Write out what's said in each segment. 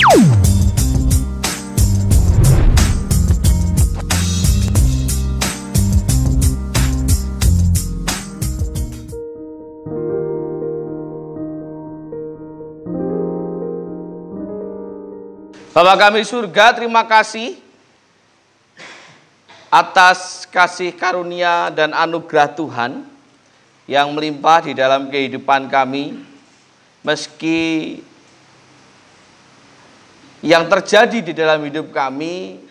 Bapa kami surga, terima kasih atas kasih karunia dan anugerah Tuhan yang melimpah di dalam kehidupan kami. Meski yang terjadi di dalam hidup kami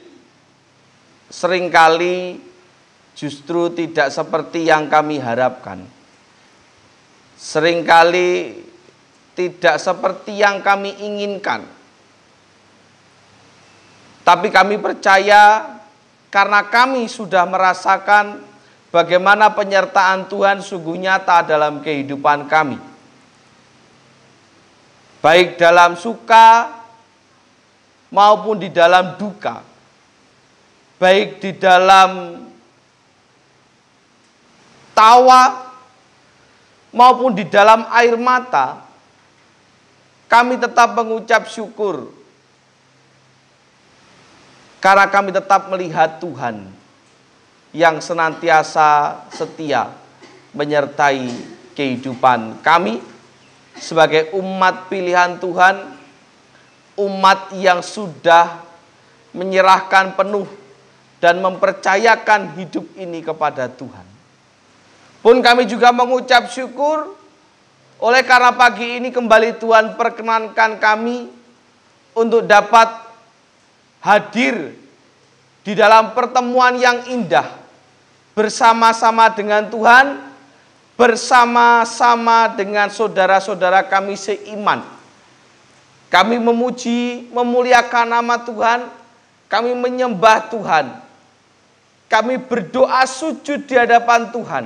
seringkali justru tidak seperti yang kami harapkan. Seringkali tidak seperti yang kami inginkan. Tapi kami percaya karena kami sudah merasakan bagaimana penyertaan Tuhan sungguh nyata dalam kehidupan kami. Baik dalam suka maupun di dalam duka. Baik di dalam tawa maupun di dalam air mata. Kami tetap mengucap syukur. Karena kami tetap melihat Tuhan yang senantiasa setia menyertai kehidupan kami sebagai umat pilihan Tuhan, umat yang sudah menyerahkan penuh dan mempercayakan hidup ini kepada Tuhan. Pun kami juga mengucap syukur oleh karena pagi ini kembali Tuhan perkenankan kami untuk dapat hadir di dalam pertemuan yang indah bersama-sama dengan Tuhan, bersama-sama dengan saudara-saudara kami seiman. Kami memuji, memuliakan nama Tuhan, kami menyembah Tuhan, kami berdoa sujud di hadapan Tuhan.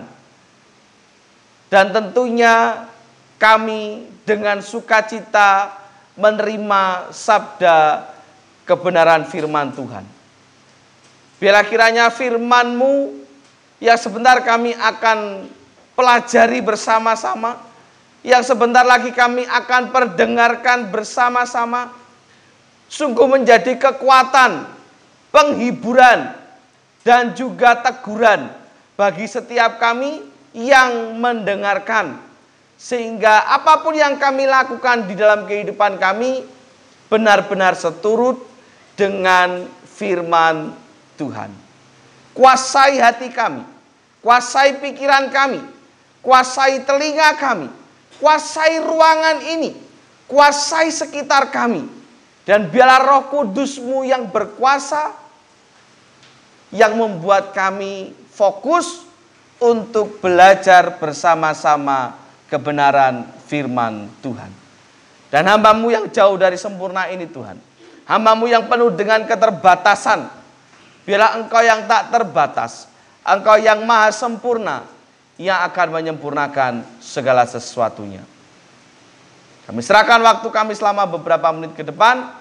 Dan tentunya kami dengan sukacita menerima sabda kebenaran firman Tuhan. Biarlah kiranya firman-Mu yang sebentar kami akan pelajari bersama-sama, yang sebentar lagi kami akan perdengarkan bersama-sama, sungguh menjadi kekuatan, penghiburan, dan juga teguran bagi setiap kami yang mendengarkan. Sehingga apapun yang kami lakukan di dalam kehidupan kami benar-benar seturut dengan firman Tuhan. Kuasai hati kami, kuasai pikiran kami, kuasai telinga kami, kuasai ruangan ini, kuasai sekitar kami. Dan biarlah Roh Kudus-Mu yang berkuasa, yang membuat kami fokus untuk belajar bersama-sama kebenaran firman Tuhan. Dan hamba-Mu yang jauh dari sempurna ini Tuhan, hamba-Mu yang penuh dengan keterbatasan, biarlah Engkau yang tak terbatas, Engkau yang maha sempurna, yang akan menyempurnakan segala sesuatunya. Kami serahkan waktu kami selama beberapa menit ke depan,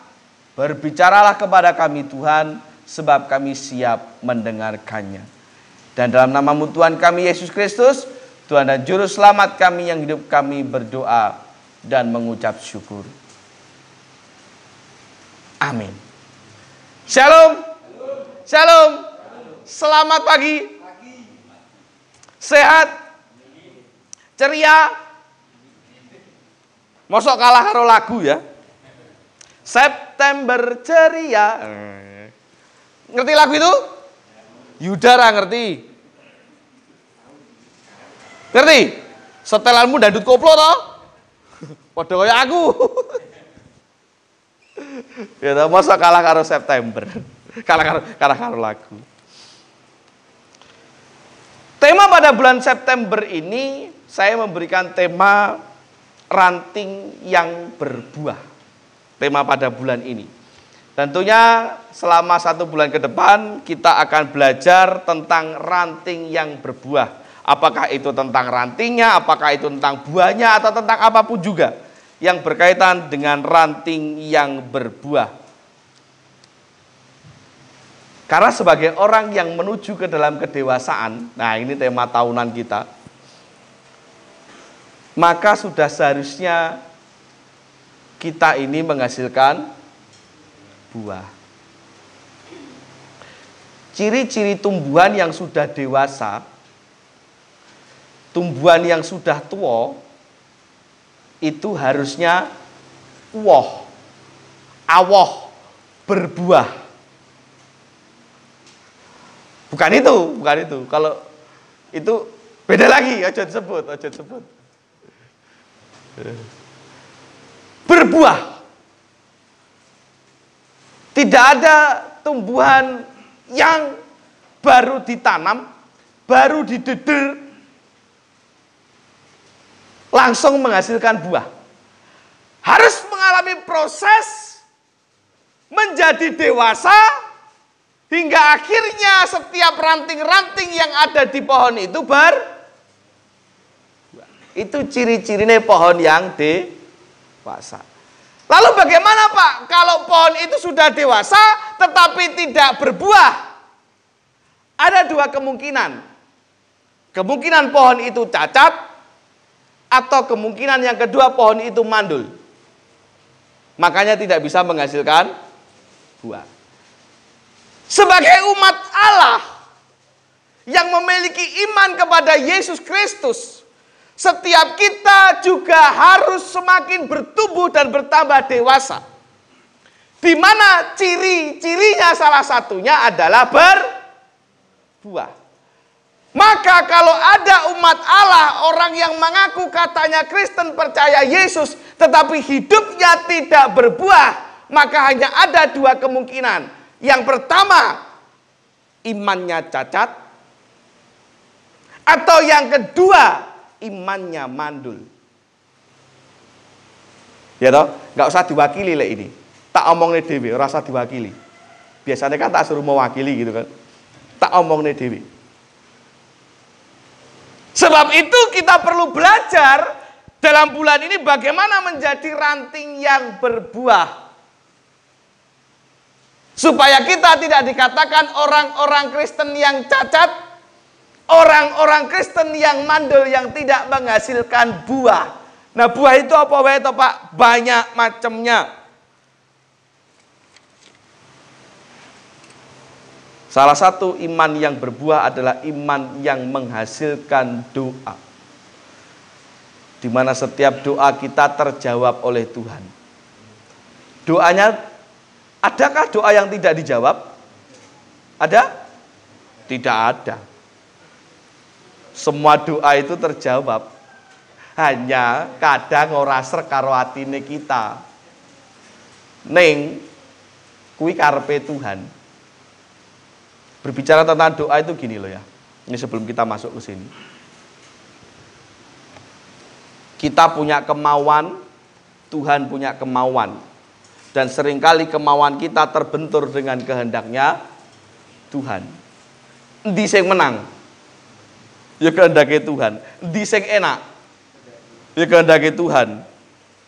berbicaralah kepada kami Tuhan, sebab kami siap mendengarkannya. Dan dalam nama-Mu Tuhan kami Yesus Kristus, Tuhan dan Juru Selamat kami yang hidup kami berdoa dan mengucap syukur. Amin. Shalom. Shalom. Selamat pagi. Sehat. Ceria. Mosok kalah karo lagu ya. September ceria. Ngerti lagu itu? Yudara ngerti. Ngerti? Setelanmu dandut koplo toh? Padha kaya aku. Ya, masa kalah karo September. Kalah karo lagu. Tema pada bulan September ini saya memberikan tema ranting yang berbuah. Tema pada bulan ini. Tentunya selama 1 bulan ke depan kita akan belajar tentang ranting yang berbuah. Apakah itu tentang rantingnya, apakah itu tentang buahnya, atau tentang apapun juga yang berkaitan dengan ranting yang berbuah. Karena sebagai orang yang menuju ke dalam kedewasaan, nah ini tema tahunan kita, maka sudah seharusnya kita ini menghasilkan buah. Ciri-ciri tumbuhan yang sudah dewasa, tumbuhan yang sudah tua, itu harusnya awoh, berbuah. Bukan itu. Kalau itu beda lagi, ojo disebut. Berbuah. Tidak ada tumbuhan yang baru ditanam, baru dideder, langsung menghasilkan buah. Harus mengalami proses menjadi dewasa, hingga akhirnya setiap ranting-ranting yang ada di pohon itu itu ciri-cirinya pohon yang dewasa. Lalu bagaimana Pak kalau pohon itu sudah dewasa tetapi tidak berbuah? Ada dua kemungkinan. Kemungkinan pohon itu cacat, atau kemungkinan yang kedua pohon itu mandul. Makanya tidak bisa menghasilkan buah. Sebagai umat Allah yang memiliki iman kepada Yesus Kristus, setiap kita juga harus semakin bertumbuh dan bertambah dewasa. Di mana ciri-cirinya salah satunya adalah berbuah. Maka kalau ada umat Allah, orang yang mengaku katanya Kristen, percaya Yesus, tetapi hidupnya tidak berbuah, maka hanya ada dua kemungkinan. Yang pertama, imannya cacat. Atau yang kedua, imannya mandul. Ya toh, nggak usah diwakili lah ini. Tak omong nih dewi, rasa diwakili. Biasanya kan tak suruh mewakili gitu kan. Tak omong nih dewi. Sebab itu kita perlu belajar dalam bulan ini bagaimana menjadi ranting yang berbuah. Supaya kita tidak dikatakan orang-orang Kristen yang cacat, orang-orang Kristen yang mandul, yang tidak menghasilkan buah. Nah, buah itu apa wae to, Pak? Banyak macamnya. Salah satu iman yang berbuah adalah iman yang menghasilkan doa. Di mana setiap doa kita terjawab oleh Tuhan. Doanya, adakah doa yang tidak dijawab? Ada? Tidak ada. Semua doa itu terjawab. Hanya kadang ora srek karo atine kita. Ning kuwi karepe Tuhan. Berbicara tentang doa itu gini loh ya. Ini sebelum kita masuk ke sini. Kita punya kemauan, Tuhan punya kemauan. Dan seringkali kemauan kita terbentur dengan kehendaknya Tuhan. Endi sing menang? Ya kehendake Tuhan. Endi sing enak? Ya kehendake Tuhan.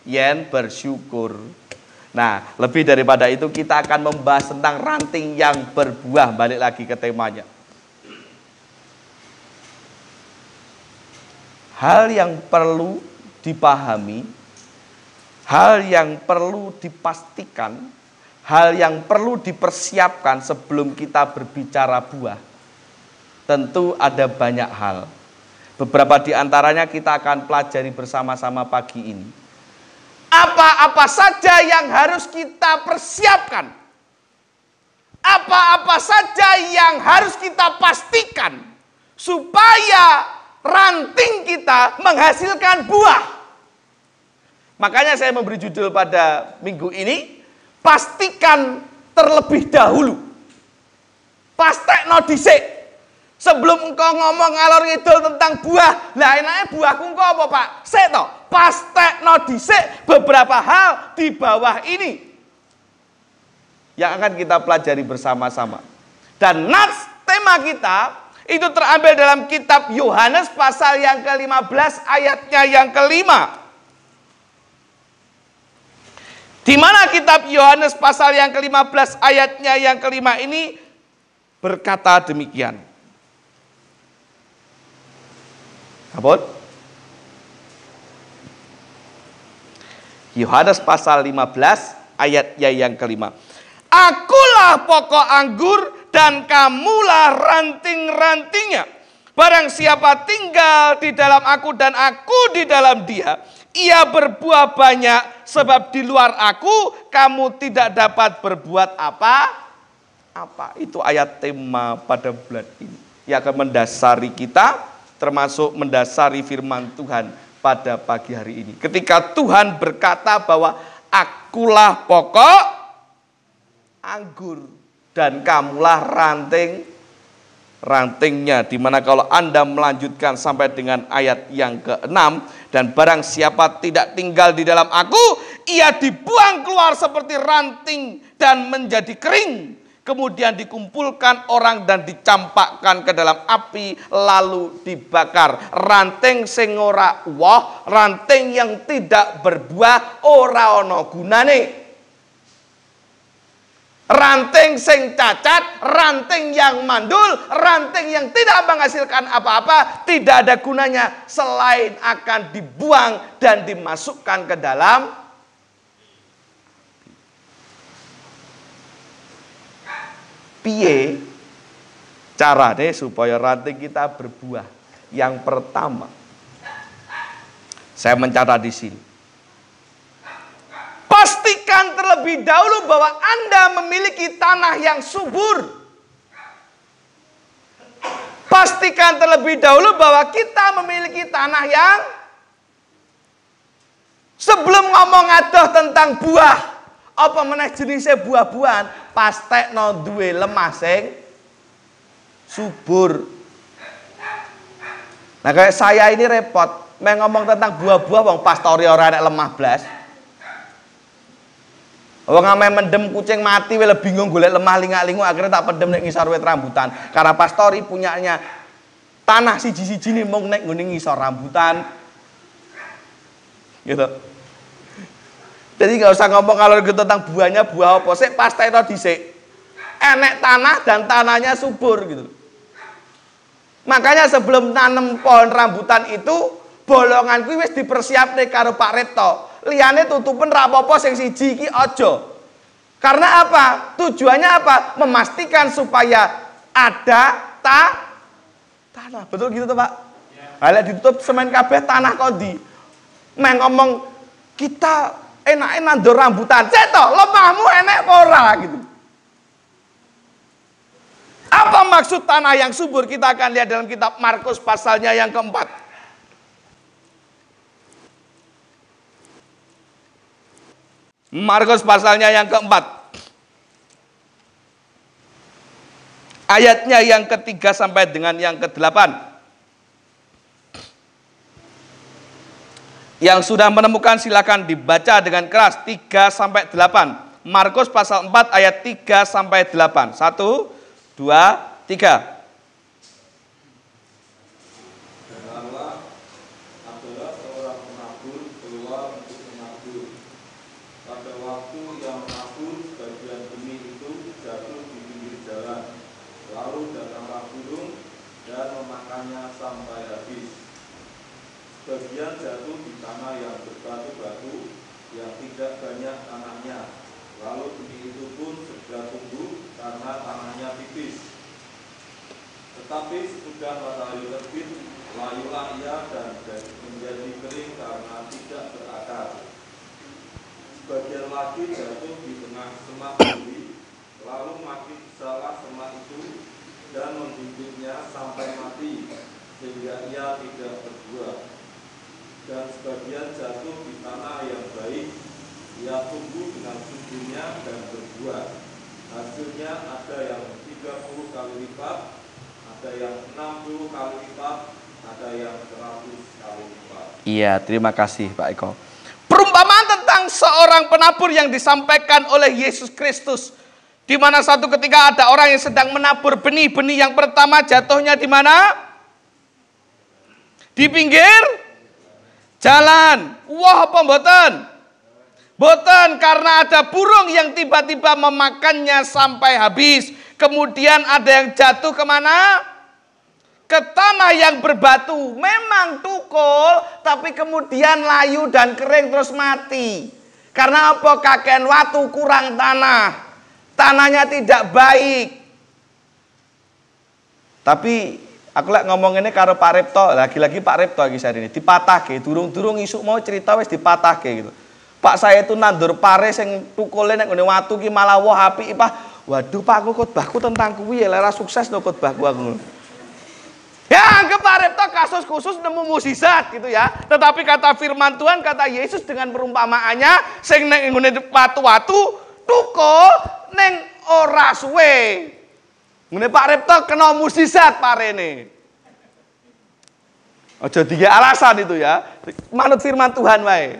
Yen bersyukur. Nah, lebih daripada itu kita akan membahas tentang ranting yang berbuah. Balik lagi ke temanya. Hal yang perlu dipahami, hal yang perlu dipastikan, hal yang perlu dipersiapkan sebelum kita berbicara buah. Tentu ada banyak hal. Beberapa di antaranya kita akan pelajari bersama-sama pagi ini. Apa-apa saja yang harus kita persiapkan. Apa-apa saja yang harus kita pastikan supaya ranting kita menghasilkan buah. Makanya saya memberi judul pada minggu ini, pastikan terlebih dahulu. Pastekno dhisik. Sebelum engkau ngomong ngalor ngidul tentang buah, lah enaknya buahku engkau apa, Pak? Sik to, pastekno dhisik beberapa hal di bawah ini yang akan kita pelajari bersama-sama. Dan nats tema kita itu terambil dalam kitab Yohanes pasal yang ke-15 ayatnya yang ke-5. Di mana kitab Yohanes pasal yang ke-15 ayatnya yang ke-5 ini berkata demikian. Apa? Yohanes pasal 15 ayatnya yang ke-5. Akulah pokok anggur dan kamulah ranting-rantingnya. Barang siapa tinggal di dalam aku dan aku di dalam dia, ia berbuah banyak, sebab di luar aku kamu tidak dapat berbuat apa. Itu ayat tema pada bulan ini yang akan mendasari kita, termasuk mendasari firman Tuhan pada pagi hari ini. Ketika Tuhan berkata bahwa akulah pokok anggur dan kamulah rantingnya. Dimana kalau Anda melanjutkan sampai dengan ayat yang ke-6, dan barang siapa tidak tinggal di dalam aku, ia dibuang keluar seperti ranting dan menjadi kering. Kemudian dikumpulkan orang dan dicampakkan ke dalam api lalu dibakar. Ranting sing ora woh, ranting yang tidak berbuah ora ana gunane. Ranting sing cacat, ranting yang mandul, ranting yang tidak menghasilkan apa-apa, tidak ada gunanya selain akan dibuang dan dimasukkan ke dalam. Piye carane supaya ranting kita berbuah? Yang pertama, saya mencatat di sini. Pastikan terlebih dahulu bahwa Anda memiliki tanah yang subur. Pastikan terlebih dahulu bahwa kita memiliki tanah yang, sebelum ngomong adoh tentang buah, apa meneh jenisnya buah-buahan, pastekno duwe lemah sing subur. Nah kayak saya ini repot, ngomong tentang buah-buah wong pastori ora enek lemah blas. Wong ame mendem kucing mati wele bingung golek lemah lingak-lingu, akhirnya tak pendem nek ngisor wit rambutan. Karena pastori punyanya tanah siji-siji nih mung nek ngene ngisor rambutan. Gitu. Jadi nggak usah ngomong kalau gitu tentang buahnya buah apa sih, pasti itu dhisik. Enek tanah dan tanahnya subur gitu. Makanya sebelum nanam pohon rambutan itu, bolongan kuwi wis dipersiapne karo Pak Repto. Liyane tutupen ra apa-apa sing siji iki aja. Karena apa? Tujuannya apa? Memastikan supaya ada tanah. Betul gitu tuh, Pak? Halek ditutup semen kabeh tanah kondi. Meng ngomong kita enak nandur rambutan. Cetok, lemahmu enek apa ora gitu. Apa maksud tanah yang subur? Kita akan lihat dalam kitab Markus pasalnya yang keempat. Markus pasalnya yang keempat. Ayatnya yang ketiga sampai dengan yang ke-8. Yang sudah menemukan silakan dibaca dengan keras 3 sampai 8. Markus pasal 4 ayat 3 sampai 8. 1, 2, 3. Sampai habis. Sebagian jatuh di tanah yang berbatu-batu, yang tidak banyak tanahnya. Lalu benih itu pun segera tumbuh karena tanahnya tipis. Tetapi sesudah matahari terbit, layulah ia dan menjadi kering karena tidak berakar. Sebagian lagi jatuh di tengah semak bumi, lalu makin besarlah semak itu dan menggigitnya sampai mati, sehingga ia tidak berbuah. Dan sebagian jatuh di tanah yang baik, ia tumbuh dengan suburnya dan berbuah. Hasilnya ada yang 30 kali lipat, ada yang 60 kali lipat, ada yang 100 kali lipat. Iya, terima kasih Pak Eko. Perumpamaan tentang seorang penabur yang disampaikan oleh Yesus Kristus. Di mana satu ketika ada orang yang sedang menabur benih-benih yang pertama jatuhnya di mana? Di pinggir jalan. Wah, apa mboten? Mboten, karena ada burung yang tiba-tiba memakannya sampai habis. Kemudian ada yang jatuh kemana? Ke tanah yang berbatu. Memang tukul, tapi kemudian layu dan kering terus mati. Karena apa? Kakean watu kurang tanah. tanahnya tidak baik. Tapi aku lek ngomong ini karo Pak Repto, lagi-lagi Pak Repto iki hari ini dipatahke, durung-durung isuk mau cerita wis dipatahke gitu. Pak saya itu nandur pare sing tukule nek ngene watu ki malah woh apik Pak. Waduh Pak, aku khotbahku tentang kuwi ya lara sukses no khotbahku aku. Ya anggap Pak Repto kasus khusus nemu mukjizat gitu ya. Tetapi kata firman Tuhan, kata Yesus dengan perumpamaannya sing nek ngene watu-watu tukul ning ora suwe. Ngene Pak Repto kena mukjizat parene. Aja digawe alasan itu ya. Manut firman Tuhan wae.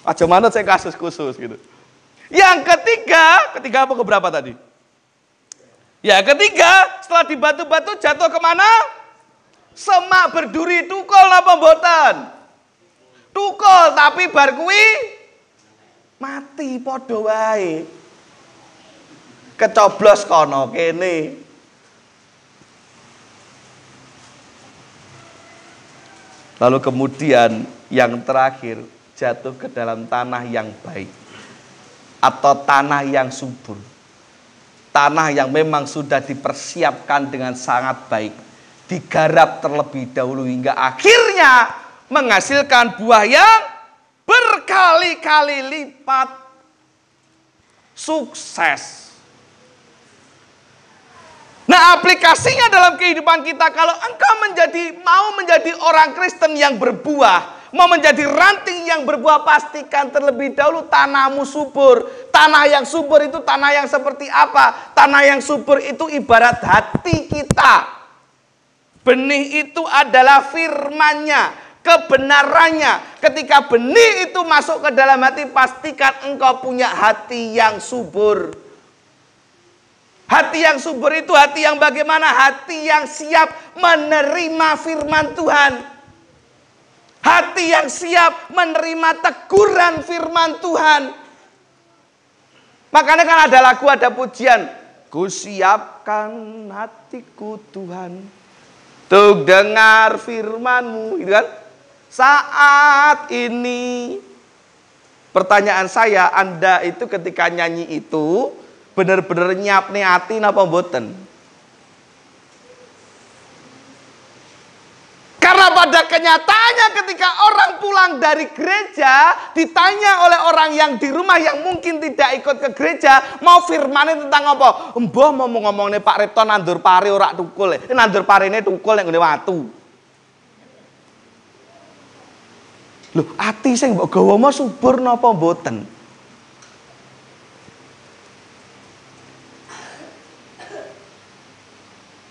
Aja manut sing kasus khusus gitu. Yang ketiga apa keberapa tadi? Ya ketiga, setelah dibatu-batu jatuh kemana? Semak berduri, tukul napa mboten? Tukul, tapi bar kuwi mati padha wae. Kecoblos kono kene. Lalu kemudian yang terakhir jatuh ke dalam tanah yang baik atau tanah yang subur. Tanah yang memang sudah dipersiapkan dengan sangat baik, digarap terlebih dahulu hingga akhirnya menghasilkan buah yang berkali-kali lipat. Sukses. Nah, aplikasinya dalam kehidupan kita, kalau engkau mau menjadi orang Kristen yang berbuah, mau menjadi ranting yang berbuah, pastikan terlebih dahulu tanahmu subur. Tanah yang subur itu tanah yang seperti apa? Tanah yang subur itu ibarat hati kita. Benih itu adalah firman-Nya, kebenarannya. Ketika benih itu masuk ke dalam hati, pastikan engkau punya hati yang subur. Hati yang subur itu hati yang bagaimana? Hati yang siap menerima firman Tuhan. Hati yang siap menerima teguran firman Tuhan. Makanya kan ada lagu, ada pujian. Ku siapkan hatiku Tuhan, untuk dengar firman-Mu. Gitu kan? Saat ini. Pertanyaan saya, Anda itu ketika nyanyi itu bener-bener nyiapne hati napa mboten? Karena pada kenyataannya ketika orang pulang dari gereja ditanya oleh orang yang di rumah yang mungkin tidak ikut ke gereja, mau firmane tentang apa? Mbah mau ngomongne Pak Repto nandur pare ora tukul. Nandur parene tukul nek ngene watu. Lho, ati sing mbok gawa mau subur napa mboten?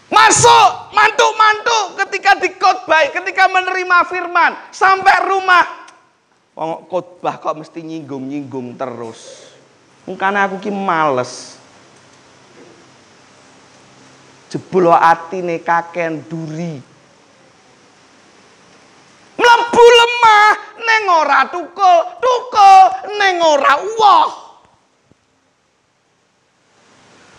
Masuk, mantuk-mantuk ketika dikhotbah, ketika menerima firman, sampai rumah. Wong khotbah kok mesti nyinggung-nyinggung terus. Mungkane aku ki males. Jebul atine kaken duri. Mlebu lemah ning ora tukul, tukul ning ora uwoh.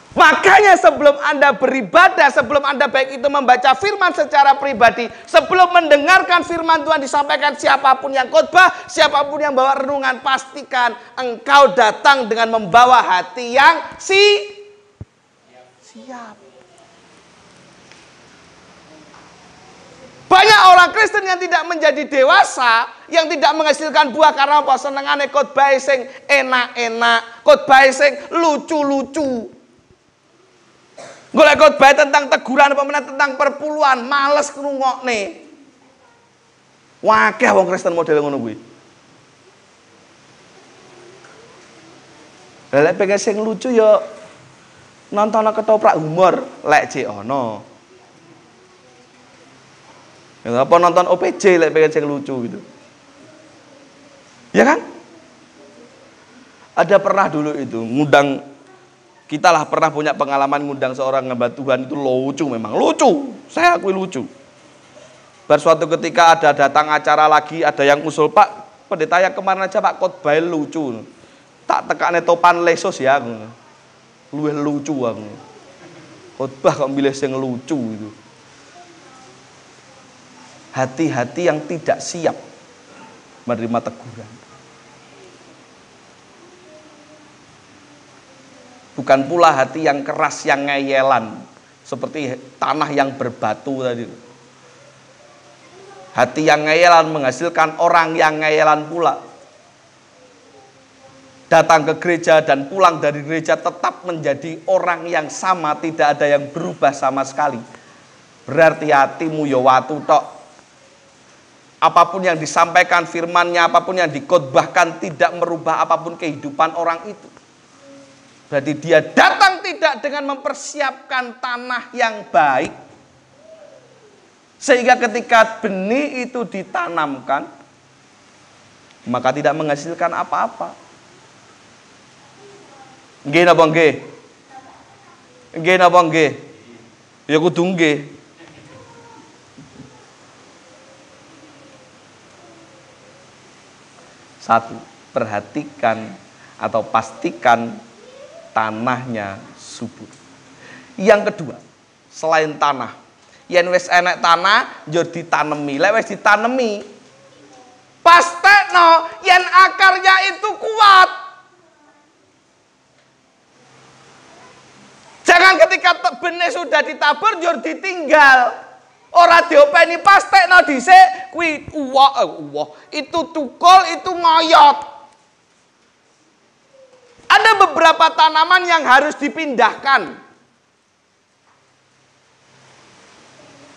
Makanya sebelum Anda beribadah, sebelum Anda baik itu membaca firman secara pribadi, sebelum mendengarkan firman Tuhan disampaikan siapapun yang khotbah, siapapun yang bawa renungan, pastikan engkau datang dengan membawa hati yang siap. Banyak orang Kristen yang tidak menjadi dewasa, yang tidak menghasilkan buah karena apa? Senengane khotbah sing enak-enak, khotbah sing lucu-lucu. Golek khotbah tentang teguran apa meneh tentang perpuluhan, males ngrungokne. Wakeh wong Kristen model ngono kuwi. Lek pengen sing lucu ya nonton ketoprak humor, lek jek ono. Ya apa nonton OPJ lek pengen sing lucu gitu. Ya kan? Ada pernah dulu itu ngundang. Kita lah pernah punya pengalaman ngundang seorang hamba Tuhan, itu lucu, memang lucu. Saya akui lucu. Bar suatu ketika ada datang acara lagi, ada yang usul, Pak, pendeta yang kemarin aja Pak khotbah lucu. Tak tekane topan lesos ya. Luwih lucu aku. Khotbah kok milih sing lucu itu. Hati-hati yang tidak siap menerima teguran. Bukan pula hati yang keras, yang ngeyelan, seperti tanah yang berbatu tadi. Hati yang ngeyelan menghasilkan orang yang ngeyelan pula. Datang ke gereja dan pulang dari gereja tetap menjadi orang yang sama, tidak ada yang berubah sama sekali. Berarti hatimu ya watu tok. Apapun yang disampaikan firman-Nya, apapun yang dikhotbahkan tidak merubah apapun kehidupan orang itu. Berarti dia datang tidak dengan mempersiapkan tanah yang baik. Sehingga ketika benih itu ditanamkan, maka tidak menghasilkan apa-apa. Nggih napa nggih? Nggih napa nggih? Ya kudu nggih. Satu, perhatikan atau pastikan tanahnya subur. Yang kedua, selain tanah, yen wis enek tanah, yo ditanemi. Lek wis ditanemi, pastekno yen akarnya itu kuat. Jangan ketika benih sudah ditabur, yo ditinggal. Ora diopeni pastekno dhisik, kuwi itu tukul, itu ngoyot. Ada beberapa tanaman yang harus dipindahkan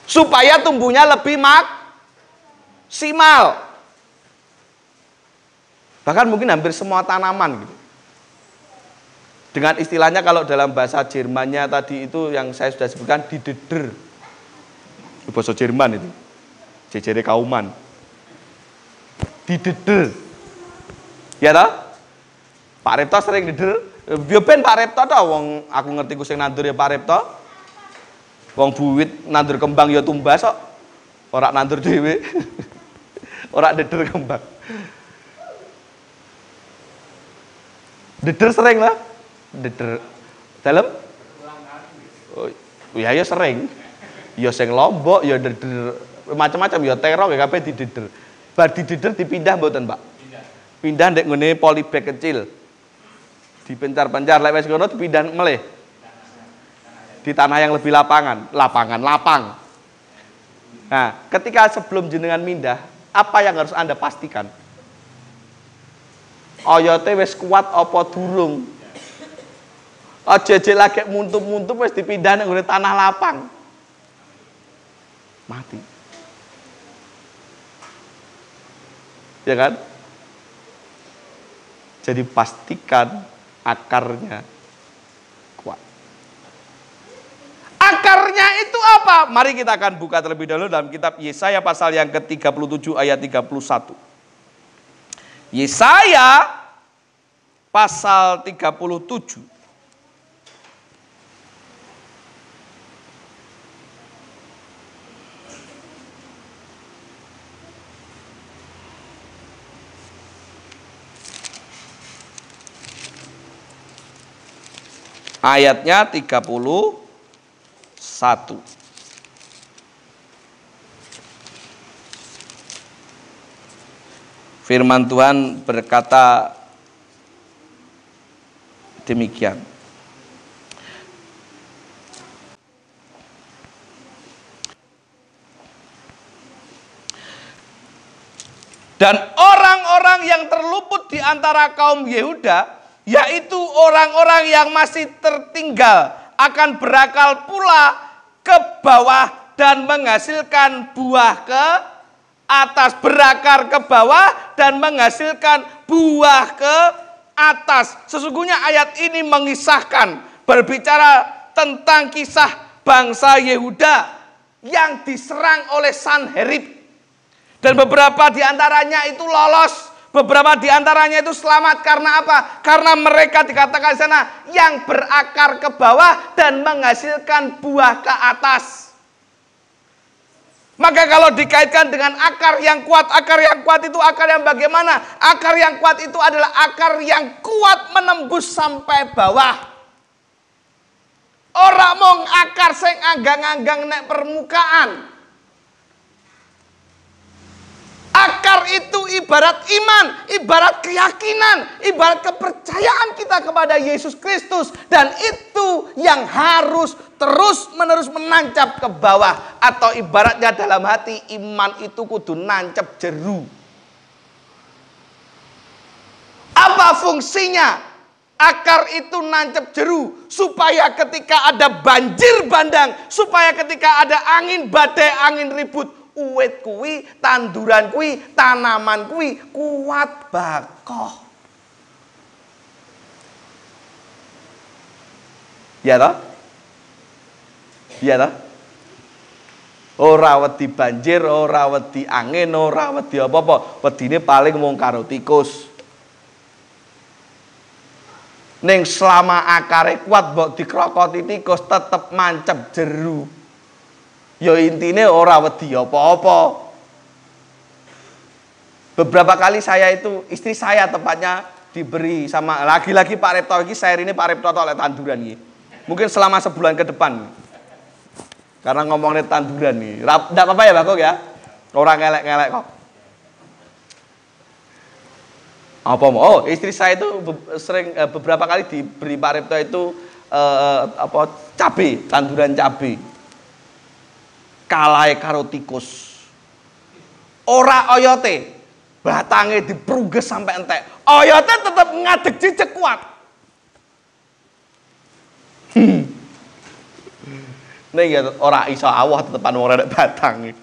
supaya tumbuhnya lebih maksimal. Bahkan mungkin hampir semua tanaman gitu. Dengan istilahnya kalau dalam bahasa Jermannya tadi itu yang saya sudah sebutkan dideder. Bahasa Jerman itu. Jejere kauman. Dideder. Ya toh? Pak Repto sering didel. Yo ben Pak Repto to wong aku ngerti ku sing nandur ya Pak Repto. Wong buwit nandur kembang ya tumbas kok. Ora nandur dhewe. Ora deder kembang. Deder sering lah. Deder. Dalem? Oh, ya sering. Ya sing Lombok ya deder macam-macam ya terong ya kabeh dideder. Bar dideder dipindah mboten, Pak? Pindah ndek ngene polybag kecil. Dipencar-pencar lek wis ngono dipindah melih. Di tanah yang lebih lapang. Nah, ketika sebelum jenengan mindah, apa yang harus Anda pastikan? Oyote wis kuat apa durung? Aja jek lagi muntup-muntup wis dipindah nang ngene tanah lapang. Mati. Ya kan? Jadi pastikan akarnya kuat. Akarnya itu apa? Mari kita akan buka terlebih dahulu dalam kitab Yesaya pasal yang ke-37 ayat 31. Yesaya pasal 37. Ayatnya 31. Firman Tuhan berkata demikian. Dan orang-orang yang terluput di antara kaum Yehuda, yaitu orang-orang yang masih tertinggal, akan berakal pula ke bawah dan menghasilkan buah ke atas. Berakar ke bawah dan menghasilkan buah ke atas. Sesungguhnya ayat ini mengisahkan, berbicara tentang kisah bangsa Yehuda yang diserang oleh Sanherib. Dan beberapa di antaranya itu lolos. Beberapa di antaranya itu selamat karena apa? Karena mereka dikatakan di sana yang berakar ke bawah dan menghasilkan buah ke atas. Maka kalau dikaitkan dengan akar yang kuat itu akar yang bagaimana? Akar yang kuat itu adalah akar yang kuat menembus sampai bawah. Ora mung akar sing anggang-anggang nek permukaan. Akar itu ibarat iman, ibarat keyakinan, ibarat kepercayaan kita kepada Yesus Kristus. Dan itu yang harus terus-menerus menancap ke bawah. Atau ibaratnya dalam hati, iman itu kudu nancap jeru. Apa fungsinya? Akar itu nancap jeru. Supaya ketika ada banjir bandang, supaya ketika ada angin badai, angin ribut, uwit kui, tanduran kui, tanaman kui kuat bakoh. Ya toh? Ya toh? Ora wedi banjir, ora wedi angin, ora wedi apa-apa. Wedine paling mung karo tikus. Ning selama akare kuat mbok dikrokoti tikus tetep mancep jeru. Ya intine ora wedi apa-apa. Beberapa kali saya itu, istri saya tepatnya diberi sama lagi-lagi Pak Repto iki, saya ini Pak Repto oleh tanduran iki. Mungkin selama sebulan ke depan. Karena ngomongin tanduran nih. Enggak apa-apa ya, Bakok ya. Orang ngelek-ngelek kok. Apa mau? Oh, istri saya itu sering beberapa kali diberi Pak Repto itu cabai, tanduran cabai. Kalai karo tikus. Ora oyote, batange diprungges sampai entek. Oyote tetap ngadeg jejeg kuat. Nih ya ora iso awah tetepan wong rek batange.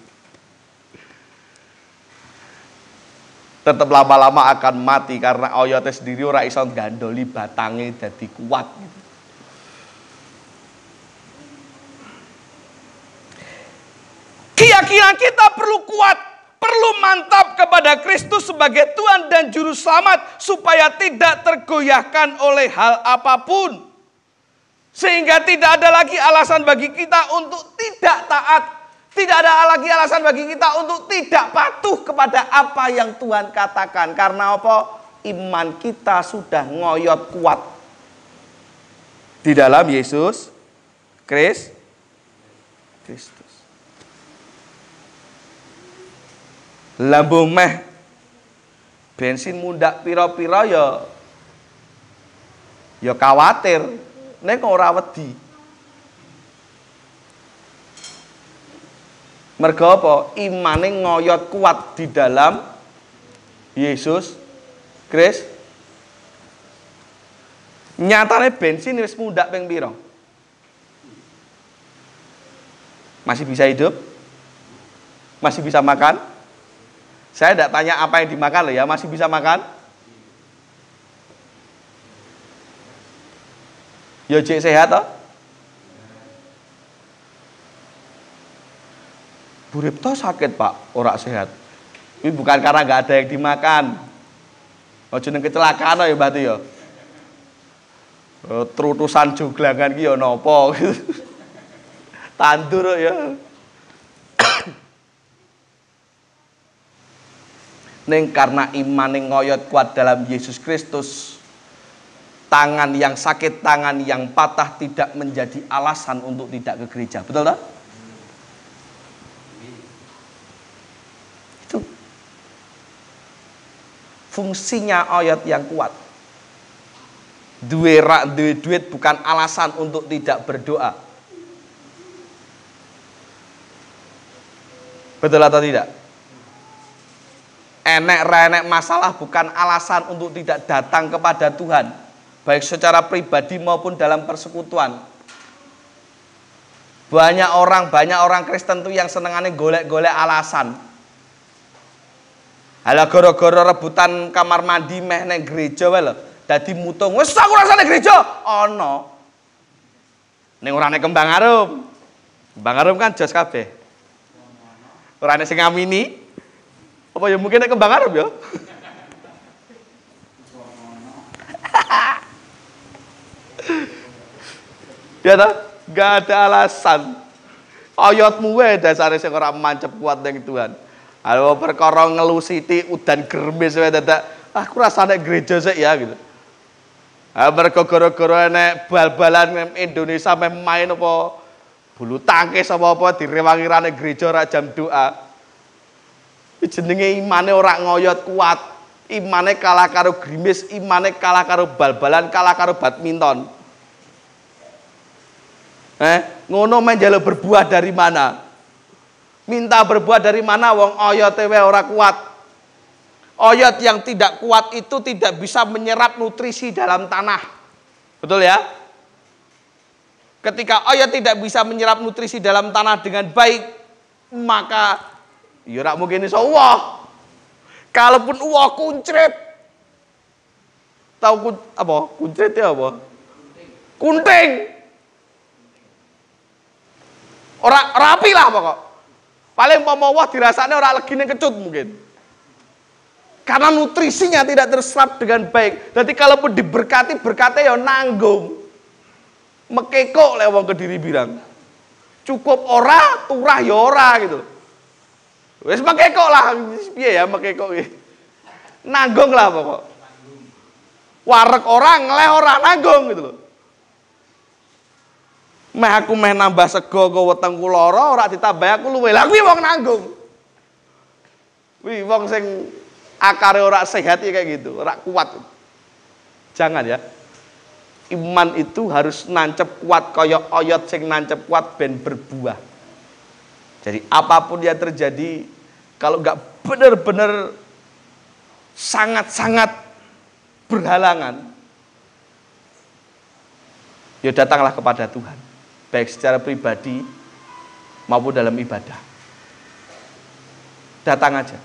Tetap lama-lama akan mati karena oyote sendiri ora iso gandoli batange dadi kuat gitu. Keyakinan kita perlu kuat, perlu mantap kepada Kristus sebagai Tuhan dan Juru Selamat supaya tidak tergoyahkan oleh hal apapun. Sehingga tidak ada lagi alasan bagi kita untuk tidak taat. Tidak ada lagi alasan bagi kita untuk tidak patuh kepada apa yang Tuhan katakan. Karena apa? Iman kita sudah ngoyot kuat di dalam Yesus Kristus. Lambung meh bensin mundak pira-pira ya khawatir nek ora wedi. Mergo apa? Imane ngoyot kuat di dalam Yesus Kristus. Nyatane bensin wis mundak ping pira? Masih bisa hidup? Masih bisa makan? Saya tidak tanya apa yang dimakan loh ya, masih bisa makan? Ya jek sehat toh? Bu Repto sakit Pak, ora sehat. Ini bukan karena nggak ada yang dimakan. Ojo nang kecelakaan ya berarti ya. Terutusan joglangan ki ya napa gitu. Tandur ya. Neng karena iman yang ngoyot kuat dalam Yesus Kristus, tangan yang sakit, tangan yang patah tidak menjadi alasan untuk tidak ke gereja. Betul tak? Itu fungsinya oyot yang kuat. Duit bukan alasan untuk tidak berdoa. Betul atau tidak? Enek masalah bukan alasan untuk tidak datang kepada Tuhan, baik secara pribadi maupun dalam persekutuan. Banyak orang Kristen tuh yang senengannya golek-golek alasan. Ala goro-goro rebutan kamar mandi meh neng gereja wae lho, dadi mutung. Wis aku rasane gereja ana. Ning orane Kembang Arum. Kembang Arum kan jos kabeh. Orane sing ngamini. Apa ya mungkin nek Kembang Arum ya? Ya toh, gak ada alasan. Oyotmu wae dasare sing ora mancep kuat ning Tuhan. Halo perkara ngelusiti udan germis wae dadak aku rasane gereja sik ya gitu. Mergo gara-gara nek bal-balan Indonesia main apa bulu tangkis apa-apa direwangi rane gereja ra jam doa. Jenenge imane ora ngoyot kuat. Imane kalah karo grimis, imane kalah karo bal-balan, kalah karo badminton. Ngono men njaluk berbuah dari mana? Minta berbuah dari mana wong oyote wae ora kuat. Oyot yang tidak kuat itu tidak bisa menyerap nutrisi dalam tanah. Betul ya? Ketika oyot tidak bisa menyerap nutrisi dalam tanah dengan baik, maka ya ora mungkin iso uwoh. Kalaupun uwoh kuncret. Tahu apa? Kuncret ya apa? Kunting. Ora rapi lah pokok. Paling uwoh dirasane ora legine kecut mungkin. Karena nutrisinya tidak terserap dengan baik. Jadi kalaupun diberkati, berkatnya ya nanggung. Mekekok lek wong Kediri bilang. Cukup ora, turah ya ora gitu. Wis mekekok lah, piye ya mekekok iki. Nanggung lah pokok. Wareg ora, ngleh ora nanggung gitu loh. Meh aku meh nambah sego kok wetengku lara ora ditambah aku luwe. Lah kuwi wong nanggung. Kuwi wong sing akare ora sehat ya kayak gitu, ora kuat. Jangan ya. Iman itu harus nancep kuat kaya oyot sing nancep kuat ben berbuah. Jadi apapun yang terjadi, kalau nggak benar-benar sangat-sangat berhalangan, ya datanglah kepada Tuhan, baik secara pribadi maupun dalam ibadah. Datang aja.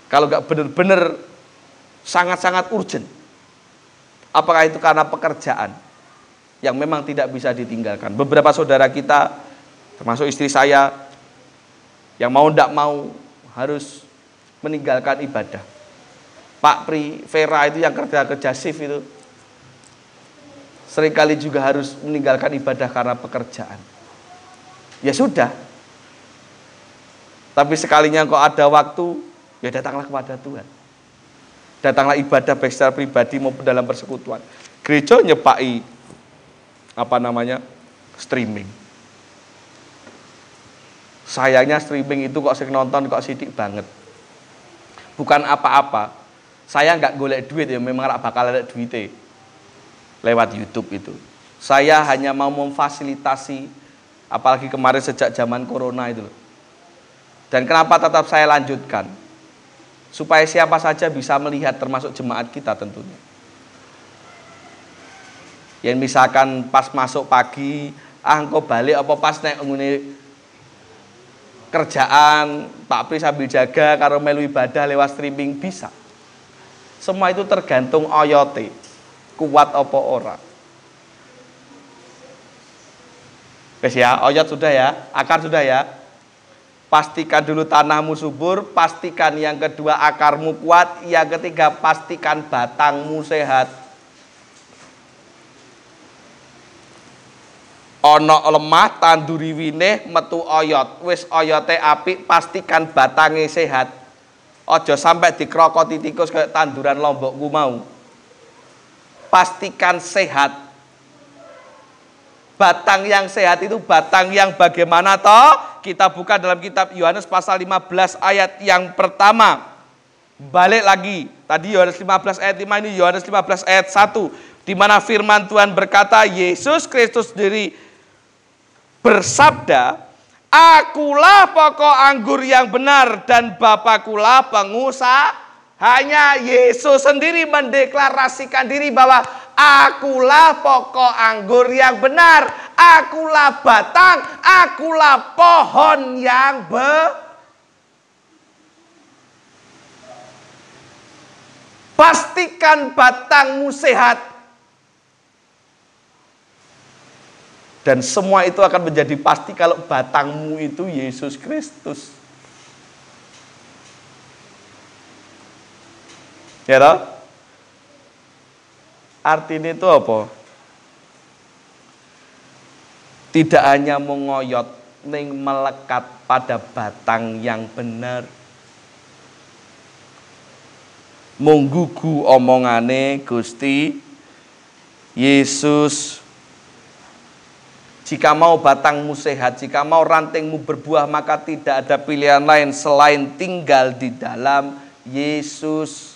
Kalau nggak benar-benar sangat-sangat urgent, apakah itu karena pekerjaan yang memang tidak bisa ditinggalkan. Beberapa saudara kita, termasuk istri saya, yang mau tidak mau harus meninggalkan ibadah. Pak Pri, Vera itu yang kerja shift itu, seringkali juga harus meninggalkan ibadah karena pekerjaan. Ya sudah. Tapi sekalinya kok ada waktu, ya datanglah kepada Tuhan. Datanglah ibadah baik secara pribadi maupun dalam persekutuan. Gereja nyepai streaming. Sayangnya streaming itu kok sing nonton kok sidik banget. Bukan apa-apa. Saya nggak golek duit ya, memang gak bakal ada duitnya lewat YouTube itu. Saya hanya mau memfasilitasi, apalagi kemarin sejak zaman corona itu loh. Dan kenapa tetap saya lanjutkan? Supaya siapa saja bisa melihat, termasuk jemaat kita tentunya. Yang misalkan pas masuk pagi, engkau balik apa pas naik ngene kerjaan, Pak Pri sambil jaga karo melu ibadah lewat streaming bisa. Semua itu tergantung oyote, kuat apa ora. Wes ya, oyot sudah ya, akar sudah ya. Pastikan dulu tanahmu subur, pastikan yang kedua akarmu kuat, yang ketiga pastikan batangmu sehat. Ono lemah tanduri winih metu oyot, wis oyote apik, pastikan batangnya sehat. Ojo sampai dikrokoti tikus kayak tanduran lombokku mau. Pastikan sehat. Batang yang sehat itu batang yang bagaimana toh? Kita buka dalam kitab Yohanes pasal 15 ayat yang pertama. Balik lagi. Tadi Yohanes 15 ayat 5, ini Yohanes 15 ayat 1. Di mana firman Tuhan berkata, Yesus Kristus sendiri bersabda, akulah pokok anggur yang benar dan Bapakulah pengusaha. Hanya Yesus sendiri mendeklarasikan diri bahwa akulah pokok anggur yang benar, akulah batang, akulah pohon yang pastikan batangmu sehat. Dan semua itu akan menjadi pasti kalau batangmu itu Yesus Kristus. Ya toh? Artinya itu apa? Tidak hanya mengoyot, ning melekat pada batang yang benar. Munggugu omongane Gusti Yesus Jika mau batangmu sehat, jika mau rantingmu berbuah, maka tidak ada pilihan lain selain tinggal di dalam Yesus.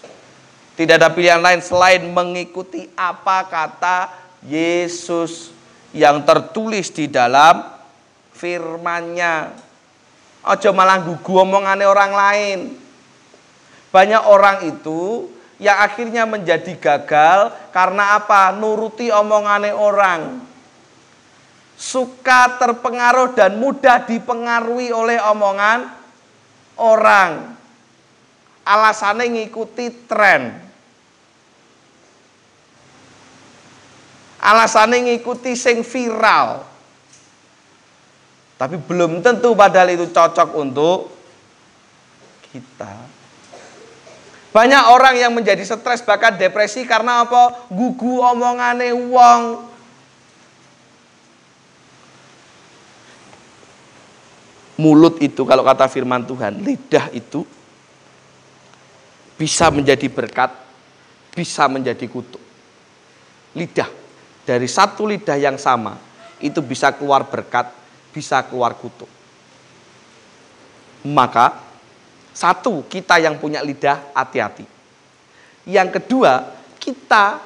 Tidak ada pilihan lain selain mengikuti apa kata Yesus yang tertulis di dalam firman-Nya. Aja malah gugu omongane orang lain. Banyak orang itu yang akhirnya menjadi gagal karena apa? Nuruti omongane orang. Suka terpengaruh dan mudah dipengaruhi oleh omongan orang. Alasannya ngikuti tren. Alasannya ngikuti sing viral. Tapi belum tentu padahal itu cocok untuk kita. Banyak orang yang menjadi stres bahkan depresi karena apa? Gugu omongane wong. Mulut itu kalau kata firman Tuhan, lidah itu bisa menjadi berkat, bisa menjadi kutuk. Lidah, dari satu lidah yang sama, itu bisa keluar berkat, bisa keluar kutuk. Maka, satu, kita yang punya lidah, hati-hati. Yang kedua, kita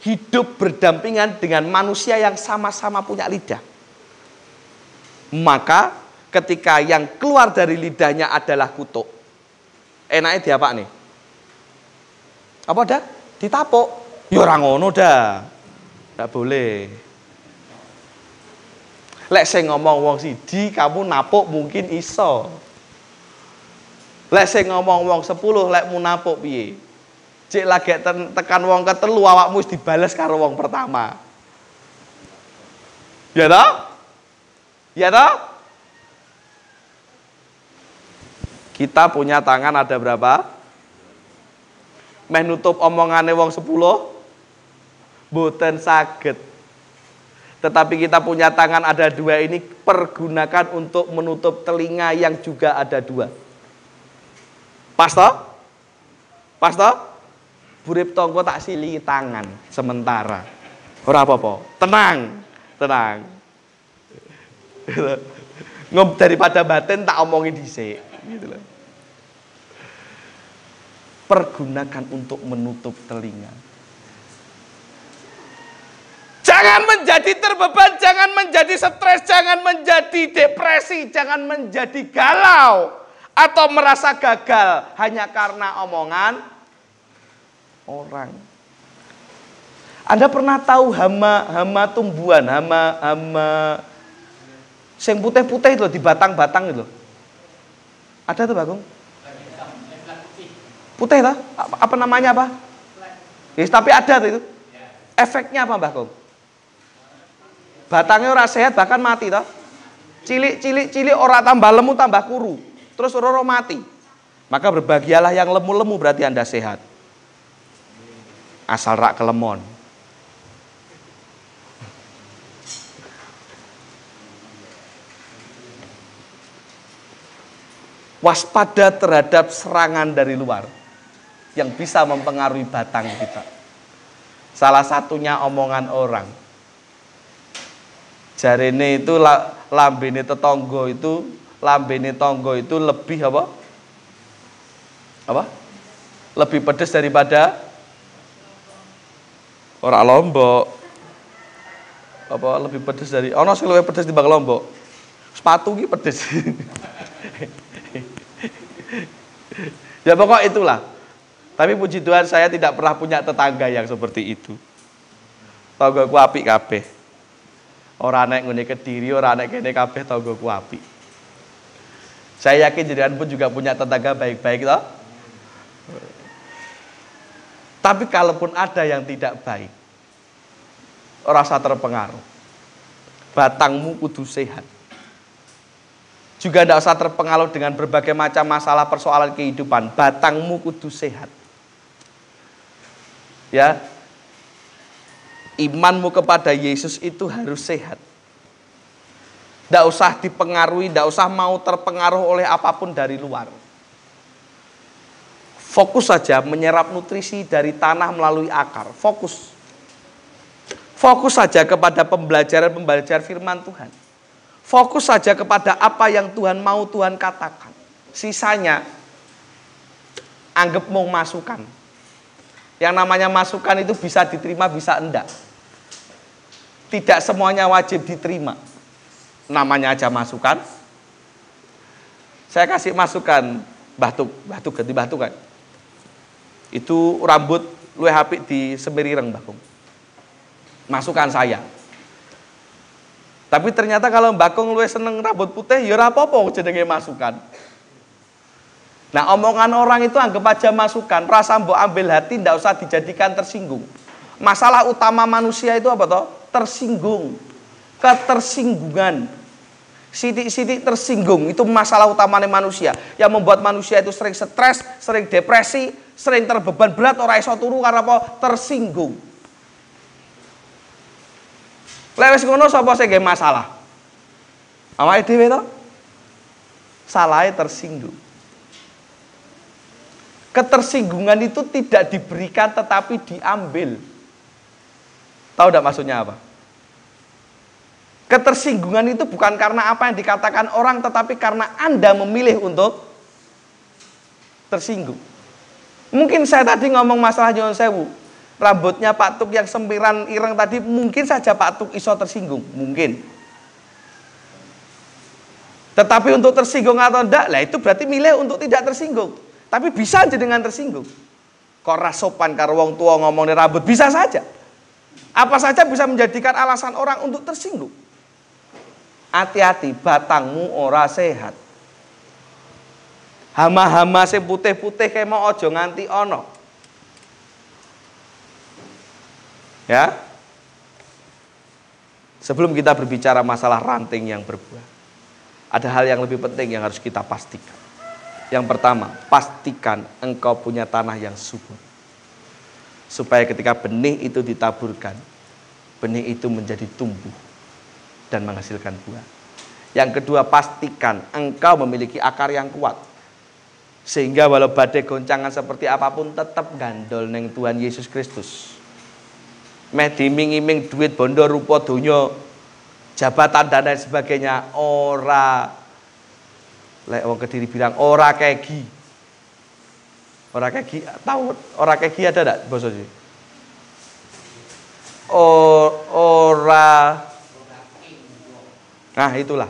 hidup berdampingan dengan manusia yang sama-sama punya lidah. Maka, ketika yang keluar dari lidahnya adalah kutuk, enaknya diapa nih? Apa dah? Ditapuk. Ya ora ngono dah. Enggak boleh. Lek sing ngomong wong siji, kamu napuk mungkin iso. Lek sing ngomong wong 10, lekmu napuk piye? Cek lagi tekan wong ketelu awakmu wis dibales karo wong pertama. Ya toh? Ya toh? Kita punya tangan ada berapa? Meh nutup omongane wong 10, boten saged. Tetapi kita punya tangan ada 2 ini, pergunakan untuk menutup telinga yang juga ada 2. Pas toh? Pas toh? Burip tonggo tak silingi tangan sementara. Ora apa-apa. Tenang, tenang. Daripada batin tak omongin dhisik, gitu loh. Pergunakan untuk menutup telinga. Jangan menjadi terbeban, jangan menjadi stres, jangan menjadi depresi, jangan menjadi galau atau merasa gagal hanya karena omongan orang. Anda pernah tahu hama tumbuhan, hama sing putih-putih itu di batang-batang itu? Ada tuh Bagong? Putih lah, apa namanya apa? Yes, tapi ada tuh itu. Efeknya apa Bagong? Batangnya ora sehat bahkan mati toh. Cilik ora tambah lemu tambah kuru. Terus ora mati. Maka berbahagialah yang lemu-lemu berarti Anda sehat. Asal rak kelemon. Waspada terhadap serangan dari luar yang bisa mempengaruhi batang kita. Salah satunya omongan orang. Jarene itu lambene tetangga itu, lambene tangga itu lebih apa? Apa? Lebih pedes daripada orang Lombok. Apa lebih pedes dari ono sing luwih pedes timbang Lombok. Sepatu ki pedes. Ya pokok itulah. Tapi puji Tuhan saya tidak pernah punya tetangga yang seperti itu. Tanggaku apik kabeh. Ora nek ngene Kediri, ora nek kene kabeh tanggaku apik. Saya yakin jenengan pun juga punya tetangga baik-baik toh. Tapi kalaupun ada yang tidak baik, rasa terpengaruh. Batangmu kudu sehat. Juga tidak usah terpengaruh dengan berbagai macam masalah persoalan kehidupan. Batangmu kudu sehat. Ya, imanmu kepada Yesus itu harus sehat. Tidak usah dipengaruhi, tidak usah mau terpengaruh oleh apapun dari luar. Fokus saja menyerap nutrisi dari tanah melalui akar. Fokus. Fokus saja kepada pembelajaran firman Tuhan. Fokus saja kepada apa yang Tuhan mau Tuhan katakan. Sisanya anggap mau masukan. Yang namanya masukan itu bisa diterima, bisa enggak. Tidak semuanya wajib diterima. Namanya aja masukan. Saya kasih masukan batuk ganti batuk kan. Itu rambut luwih apik di semirireng Mbah Kung. Masukan saya. Tapi ternyata kalau Mbah Kung luwih seneng rambut putih, ya ora apa-apa jenenge masukan. Nah, omongan orang itu anggap aja masukan, rasa mbok ambil hati, ndak usah dijadikan tersinggung. Masalah utama manusia itu apa toh? Tersinggung. Ketersinggungan. Sidik-sidik tersinggung, itu masalah utamanya manusia. Yang membuat manusia itu sering stres, sering depresi, sering terbeban berat, ora iso turu karena apa? Tersinggung. Lewes ngono sapa sing nggih masalah? Awake dhewe to? Salahe tersinggung. Ketersinggungan itu tidak diberikan tetapi diambil. Tahu enggak maksudnya apa? Ketersinggungan itu bukan karena apa yang dikatakan orang, tetapi karena Anda memilih untuk tersinggung. Mungkin saya tadi ngomong masalah nyuwun sewu, rambutnya Pak Tuk yang sempiran ireng tadi, mungkin saja Pak Tuk iso tersinggung, mungkin. Tetapi untuk tersinggung atau enggak, lah itu berarti milih untuk tidak tersinggung. Tapi bisa aja dengan tersinggung. Kok rasopan karo wong tua ngomongin rambut, bisa saja. Apa saja bisa menjadikan alasan orang untuk tersinggung. Hati-hati, batangmu ora sehat. Hama-hama sing putih-putih kayak mau ojo nganti ono. Ya. Sebelum kita berbicara masalah ranting yang berbuah, ada hal yang lebih penting yang harus kita pastikan. Yang pertama, pastikan engkau punya tanah yang subur. Supaya ketika benih itu ditaburkan, benih itu menjadi tumbuh dan menghasilkan buah. Yang kedua, pastikan engkau memiliki akar yang kuat. Sehingga walau badai goncangan seperti apapun tetap gandol neng Tuhan Yesus Kristus. Meh diming-iming duit bondo rupa donya, jabatan dan lain sebagainya, ora lek wong Kediri bilang ora kegi. Ora kegi, tahu ora kegi ada enggak basa sih? Ora. Nah, itulah.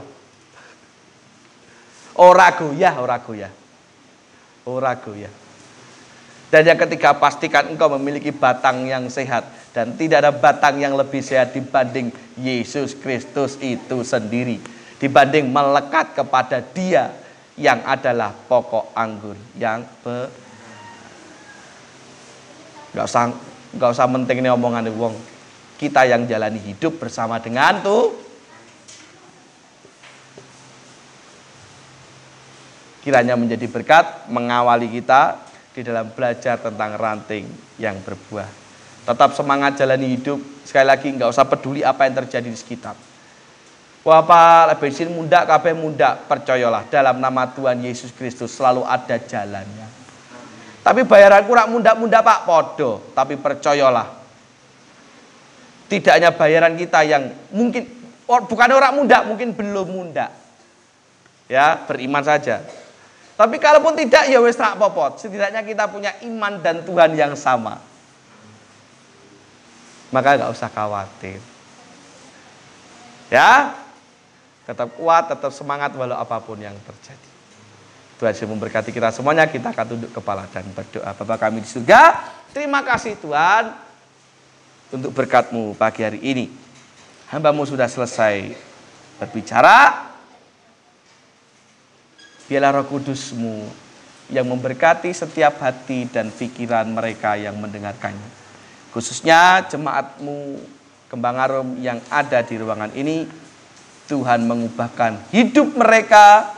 Ora goyah, ora goyah. Ora goyah. Dan yang ketiga, pastikan engkau memiliki batang yang sehat dan tidak ada batang yang lebih sehat dibanding Yesus Kristus itu sendiri. Dibanding melekat kepada Dia yang adalah pokok anggur yang Gak usah penting ini omongan wong. Kita yang jalani hidup bersama dengan tuh kiranya menjadi berkat mengawali kita di dalam belajar tentang ranting yang berbuah. Tetap semangat jalani hidup. Sekali lagi nggak usah peduli apa yang terjadi di sekitar. Wah Pak, bensin mundak, kabeh mundak. Percayalah, dalam nama Tuhan Yesus Kristus selalu ada jalannya. Tapi bayaranku rak mundak-mundak Pak, podo. Tapi percayalah, tidak hanya bayaran kita yang mungkin, bukan orang mundak, mungkin belum mundak. Ya, beriman saja. Tapi kalaupun tidak, ya wis tak popot. Setidaknya kita punya iman dan Tuhan yang sama. Maka nggak usah khawatir. Ya, tetap kuat, tetap semangat walau apapun yang terjadi. Tuhan Yesus memberkati kita semuanya. Kita akan tunduk kepala dan berdoa. Bapa kami di surga, terima kasih Tuhan untuk berkat-Mu pagi hari ini. Hamba-Mu sudah selesai berbicara. Biarlah Roh Kudus-Mu yang memberkati setiap hati dan pikiran mereka yang mendengarkannya. Khususnya jemaat-Mu Kembang Arum yang ada di ruangan ini. Tuhan mengubahkan hidup mereka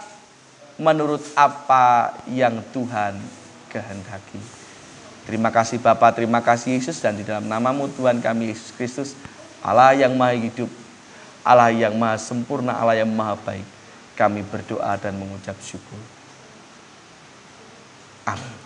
menurut apa yang Tuhan kehendaki. Terima kasih Bapa, terima kasih Yesus, dan di dalam nama-Mu Tuhan kami Yesus Kristus, Allah yang maha hidup, Allah yang maha sempurna, Allah yang maha baik, kami berdoa dan mengucap syukur. Amin.